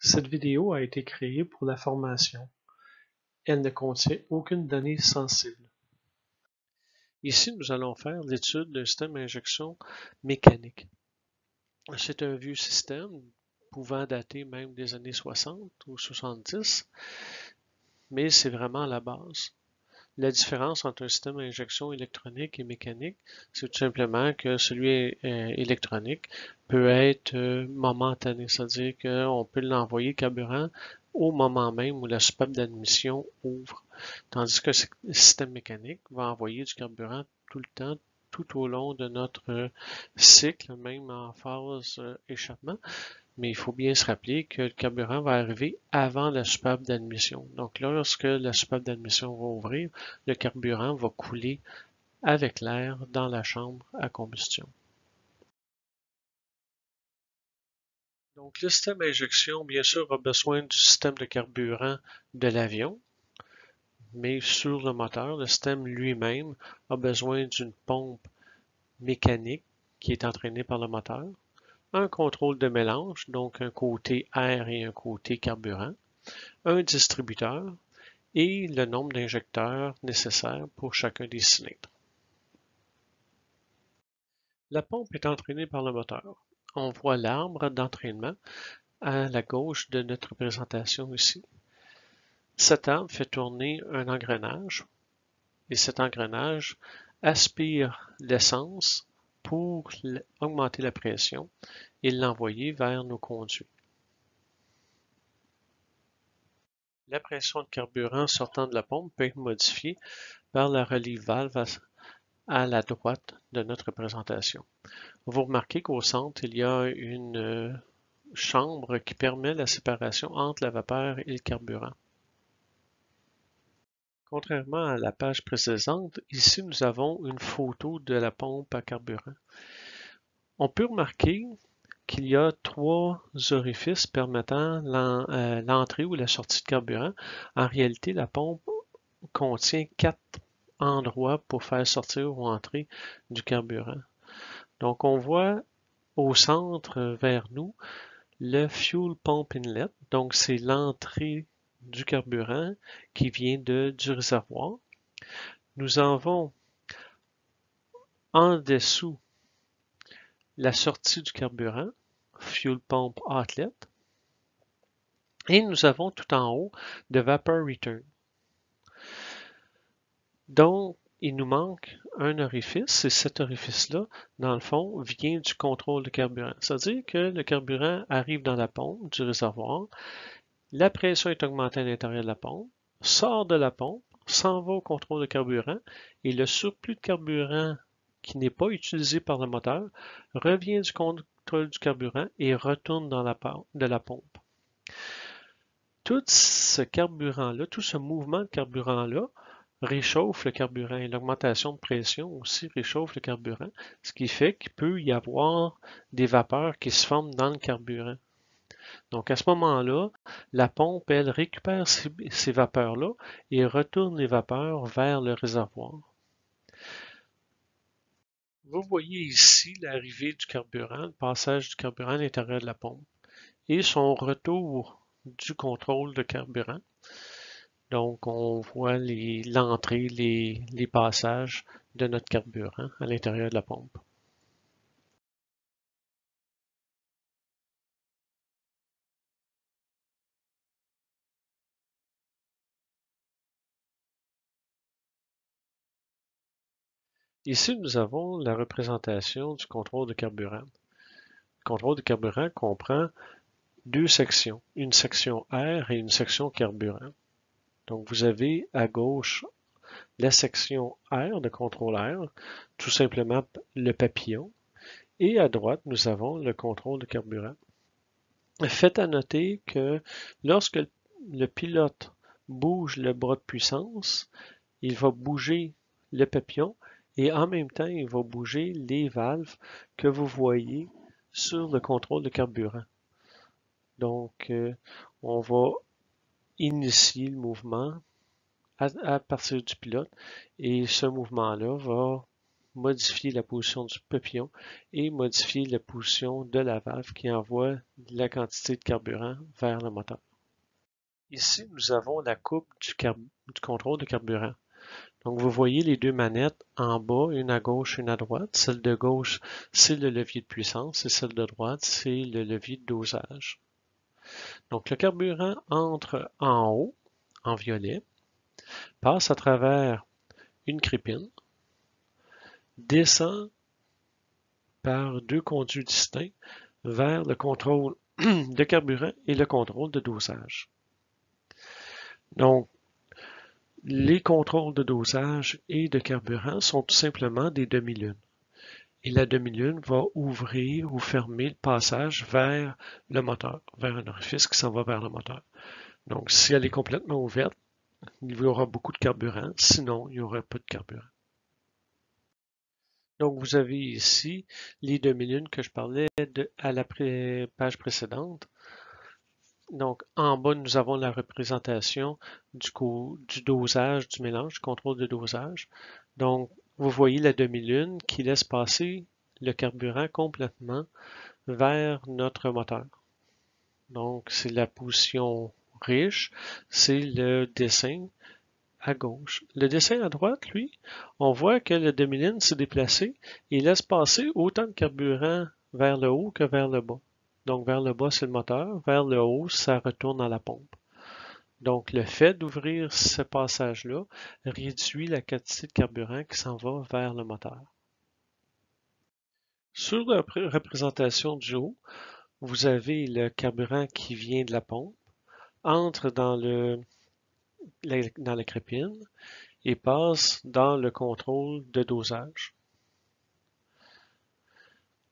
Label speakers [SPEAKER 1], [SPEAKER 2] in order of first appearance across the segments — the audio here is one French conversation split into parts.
[SPEAKER 1] Cette vidéo a été créée pour la formation. Elle ne contient aucune donnée sensible. Ici, nous allons faire l'étude d'un système à injection mécanique. C'est un vieux système, pouvant dater même des années 60 ou 70, mais c'est vraiment la base. La différence entre un système à injection électronique et mécanique, c'est tout simplement que celui électronique peut être momentané, c'est-à-dire qu'on peut l'envoyer carburant au moment même où la soupape d'admission ouvre, tandis que le système mécanique va envoyer du carburant tout le temps, tout au long de notre cycle, même en phase échappement. Mais il faut bien se rappeler que le carburant va arriver avant la soupape d'admission. Donc, lorsque la soupape d'admission va ouvrir, le carburant va couler avec l'air dans la chambre à combustion. Donc, le système à injection, bien sûr, a besoin du système de carburant de l'avion, mais sur le moteur, le système lui-même a besoin d'une pompe mécanique qui est entraînée par le moteur, un contrôle de mélange, donc un côté air et un côté carburant, un distributeur et le nombre d'injecteurs nécessaires pour chacun des cylindres. La pompe est entraînée par le moteur. On voit l'arbre d'entraînement à la gauche de notre présentation ici. Cet arbre fait tourner un engrenage et cet engrenage aspire l'essence pour augmenter la pression et l'envoyer vers nos conduits. La pression de carburant sortant de la pompe peut être modifiée par la relief valve à la droite de notre présentation. Vous remarquez qu'au centre, il y a une chambre qui permet la séparation entre la vapeur et le carburant. Contrairement à la page précédente, ici nous avons une photo de la pompe à carburant. On peut remarquer qu'il y a trois orifices permettant l'entrée ou la sortie de carburant. En réalité, la pompe contient 4 endroits pour faire sortir ou entrer du carburant. Donc on voit au centre vers nous le Fuel Pump Inlet, donc c'est l'entrée du carburant qui vient du réservoir. Nous avons en dessous la sortie du carburant, Fuel Pump Outlet, et nous avons tout en haut de Vapor Return. Donc, il nous manque un orifice, et cet orifice-là, dans le fond, vient du contrôle de carburant. C'est-à-dire que le carburant arrive dans la pompe du réservoir, la pression est augmentée à l'intérieur de la pompe, sort de la pompe, s'en va au contrôle de carburant, et le surplus de carburant qui n'est pas utilisé par le moteur revient du contrôle du carburant et retourne dans la pompe. Tout ce carburant-là, tout ce mouvement de carburant-là, réchauffe le carburant et l'augmentation de pression aussi réchauffe le carburant, ce qui fait qu'il peut y avoir des vapeurs qui se forment dans le carburant. Donc à ce moment-là, la pompe, elle récupère ces vapeurs-là et retourne les vapeurs vers le réservoir. Vous voyez ici l'arrivée du carburant, le passage du carburant à l'intérieur de la pompe et son retour du contrôle de carburant. Donc, on voit l'entrée, les passages de notre carburant à l'intérieur de la pompe. Ici, nous avons la représentation du contrôle de carburant. Le contrôle de carburant comprend deux sections, une section air et une section carburant. Donc, vous avez à gauche la section air de contrôle air, tout simplement le papillon, et à droite, nous avons le contrôle de carburant. Faites à noter que lorsque le pilote bouge le bras de puissance, il va bouger le papillon et en même temps, il va bouger les valves que vous voyez sur le contrôle de carburant. Donc, on va initier le mouvement à partir du pilote et ce mouvement-là va modifier la position du papillon et modifier la position de la valve qui envoie la quantité de carburant vers le moteur. Ici, nous avons la coupe du contrôle de carburant. Donc, vous voyez les deux manettes en bas, une à gauche, une à droite. Celle de gauche, c'est le levier de puissance et celle de droite, c'est le levier de dosage. Donc, le carburant entre en haut, en violet, passe à travers une crépine, descend par deux conduits distincts vers le contrôle de carburant et le contrôle de dosage. Donc, les contrôles de dosage et de carburant sont tout simplement des demi-lunes. Et la demi-lune va ouvrir ou fermer le passage vers le moteur, vers un orifice qui s'en va vers le moteur. Donc, si elle est complètement ouverte, il y aura beaucoup de carburant, sinon il n'y aura pas de carburant. Donc, vous avez ici les demi-lunes que je parlais à la page précédente. Donc, en bas, nous avons la représentation du dosage, du mélange, du contrôle de dosage. Donc, vous voyez la demi-lune qui laisse passer le carburant complètement vers notre moteur. Donc, c'est la position riche, c'est le dessin à gauche. Le dessin à droite, lui, on voit que le demi-lune s'est déplacé et laisse passer autant de carburant vers le haut que vers le bas. Donc, vers le bas, c'est le moteur. Vers le haut, ça retourne à la pompe. Donc, le fait d'ouvrir ce passage-là réduit la quantité de carburant qui s'en va vers le moteur. Sur la représentation du haut, vous avez le carburant qui vient de la pompe, entre dans la crépine et passe dans le contrôle de dosage.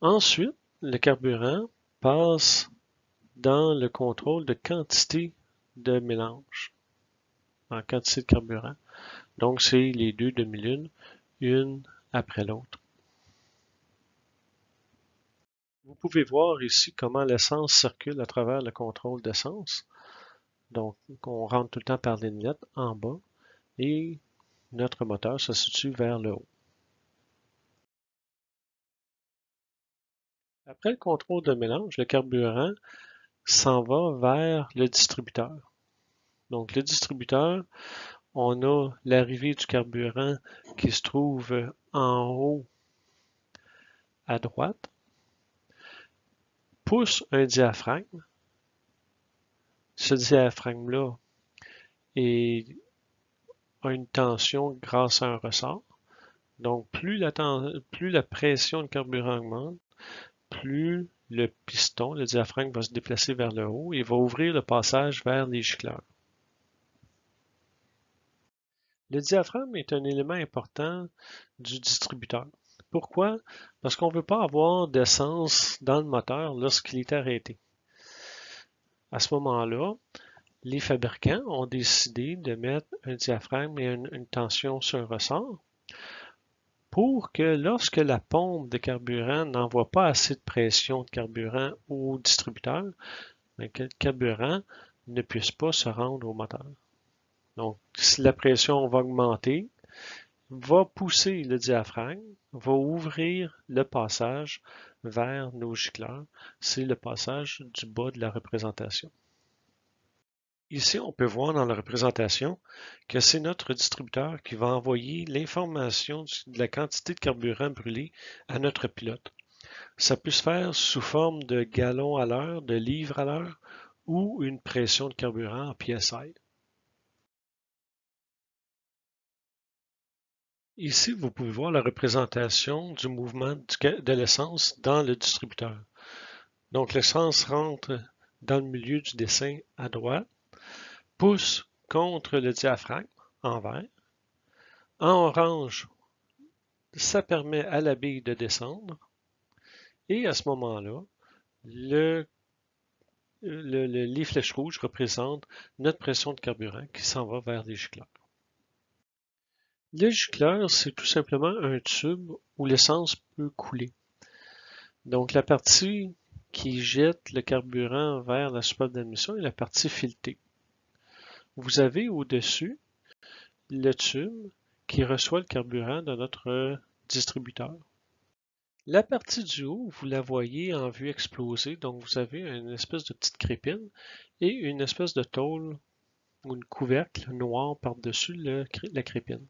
[SPEAKER 1] Ensuite, le carburant passe dans le contrôle de quantité de mélange, en quantité de carburant. Donc, c'est les deux demi-lunes, une après l'autre. Vous pouvez voir ici comment l'essence circule à travers le contrôle d'essence. Donc, on rentre tout le temps par l'inlet en bas et notre moteur se situe vers le haut. Après le contrôle de mélange, le carburant s'en va vers le distributeur. Donc, le distributeur, on a l'arrivée du carburant qui se trouve en haut à droite, pousse un diaphragme. Ce diaphragme-là a une tension grâce à un ressort. Donc, plus la pression de carburant augmente, plus le piston, le diaphragme, va se déplacer vers le haut et va ouvrir le passage vers les gicleurs. Le diaphragme est un élément important du distributeur. Pourquoi? Parce qu'on ne veut pas avoir d'essence dans le moteur lorsqu'il est arrêté. À ce moment-là, les fabricants ont décidé de mettre un diaphragme et une tension sur un ressort pour que lorsque la pompe de carburant n'envoie pas assez de pression de carburant au distributeur, que le carburant ne puisse pas se rendre au moteur. Donc, si la pression va augmenter, va pousser le diaphragme, va ouvrir le passage vers nos gicleurs. C'est le passage du bas de la représentation. Ici, on peut voir dans la représentation que c'est notre distributeur qui va envoyer l'information de la quantité de carburant brûlé à notre pilote. Ça peut se faire sous forme de gallons à l'heure, de livres à l'heure ou une pression de carburant en PSI. Ici, vous pouvez voir la représentation du mouvement de l'essence dans le distributeur. Donc, l'essence rentre dans le milieu du dessin à droite, pousse contre le diaphragme en vert. En orange, ça permet à la bille de descendre. Et à ce moment-là, les flèches rouges représentent notre pression de carburant qui s'en va vers les gicleurs. Le gicleur, c'est tout simplement un tube où l'essence peut couler. Donc, la partie qui jette le carburant vers la soupape d'admission est la partie filetée. Vous avez au-dessus le tube qui reçoit le carburant de notre distributeur. La partie du haut, vous la voyez en vue explosée, donc vous avez une espèce de petite crépine et une espèce de tôle ou une couvercle noire par-dessus la crépine.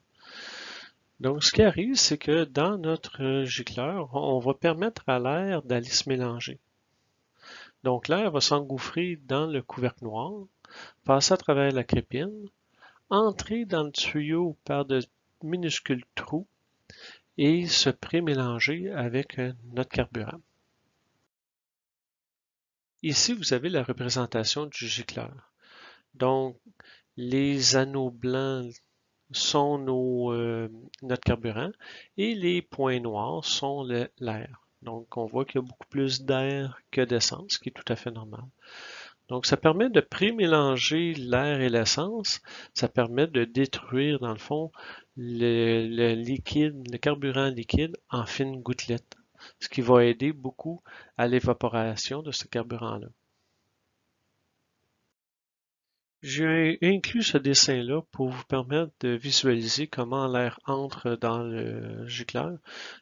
[SPEAKER 1] Donc ce qui arrive, c'est que dans notre gicleur, on va permettre à l'air d'aller se mélanger. Donc l'air va s'engouffrer dans le couvercle noir, passer à travers la crépine, entrer dans le tuyau par de minuscules trous et se pré-mélanger avec notre carburant. Ici, vous avez la représentation du gicleur. Donc, les anneaux blancs sont notre carburant et les points noirs sont l'air. Donc, on voit qu'il y a beaucoup plus d'air que d'essence, ce qui est tout à fait normal. Donc, ça permet de pré-mélanger l'air et l'essence. Ça permet de détruire, dans le fond, le liquide, le carburant liquide en fines gouttelettes, ce qui va aider beaucoup à l'évaporation de ce carburant-là. J'ai inclus ce dessin-là pour vous permettre de visualiser comment l'air entre dans le gicleur,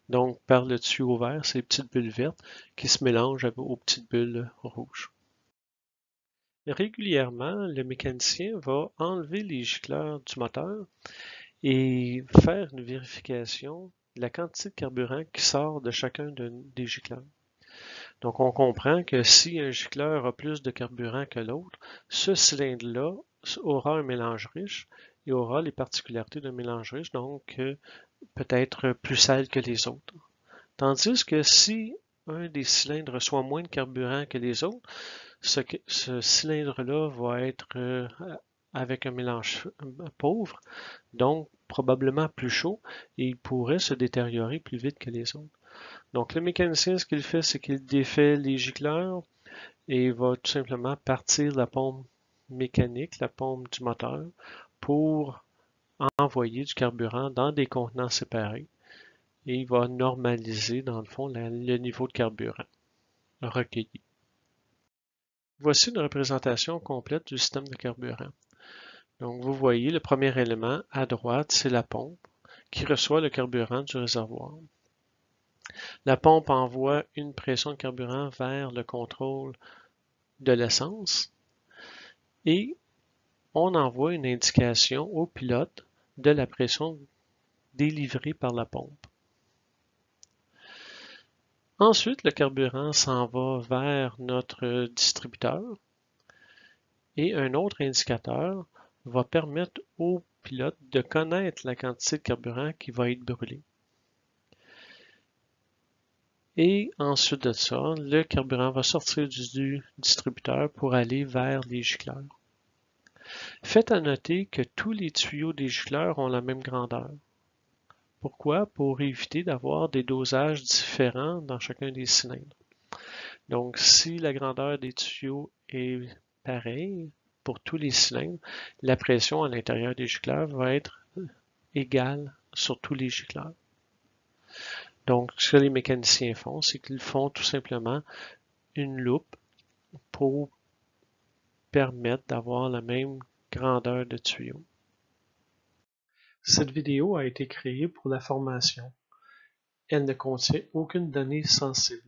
[SPEAKER 1] donc par le tuyau vert, ces petites bulles vertes qui se mélangent aux petites bulles rouges. Régulièrement, le mécanicien va enlever les gicleurs du moteur et faire une vérification de la quantité de carburant qui sort de chacun des gicleurs. Donc, on comprend que si un gicleur a plus de carburant que l'autre, ce cylindre-là aura un mélange riche et aura les particularités d'un mélange riche, donc peut être plus sale que les autres. Tandis que si un des cylindres reçoit moins de carburant que les autres, ce cylindre-là va être avec un mélange pauvre, donc probablement plus chaud, et il pourrait se détériorer plus vite que les autres. Donc le mécanicien, ce qu'il fait, c'est qu'il défait les gicleurs et il va tout simplement partir la pompe mécanique, la pompe du moteur, pour envoyer du carburant dans des contenants séparés. Et il va normaliser, dans le fond, le niveau de carburant recueilli. Voici une représentation complète du système de carburant. Donc vous voyez, le premier élément à droite, c'est la pompe qui reçoit le carburant du réservoir. La pompe envoie une pression de carburant vers le contrôle de l'essence et on envoie une indication au pilote de la pression délivrée par la pompe. Ensuite, le carburant s'en va vers notre distributeur et un autre indicateur va permettre au pilote de connaître la quantité de carburant qui va être brûlée. Et ensuite de ça, le carburant va sortir du distributeur pour aller vers les gicleurs. Faites à noter que tous les tuyaux des gicleurs ont la même grandeur. Pourquoi? Pour éviter d'avoir des dosages différents dans chacun des cylindres. Donc, si la grandeur des tuyaux est pareille pour tous les cylindres, la pression à l'intérieur des gicleurs va être égale sur tous les gicleurs. Donc, ce que les mécaniciens font, c'est qu'ils font tout simplement une loupe pour permettre d'avoir la même grandeur de tuyau. Cette vidéo a été créée pour la formation. Elle ne contient aucune donnée sensible.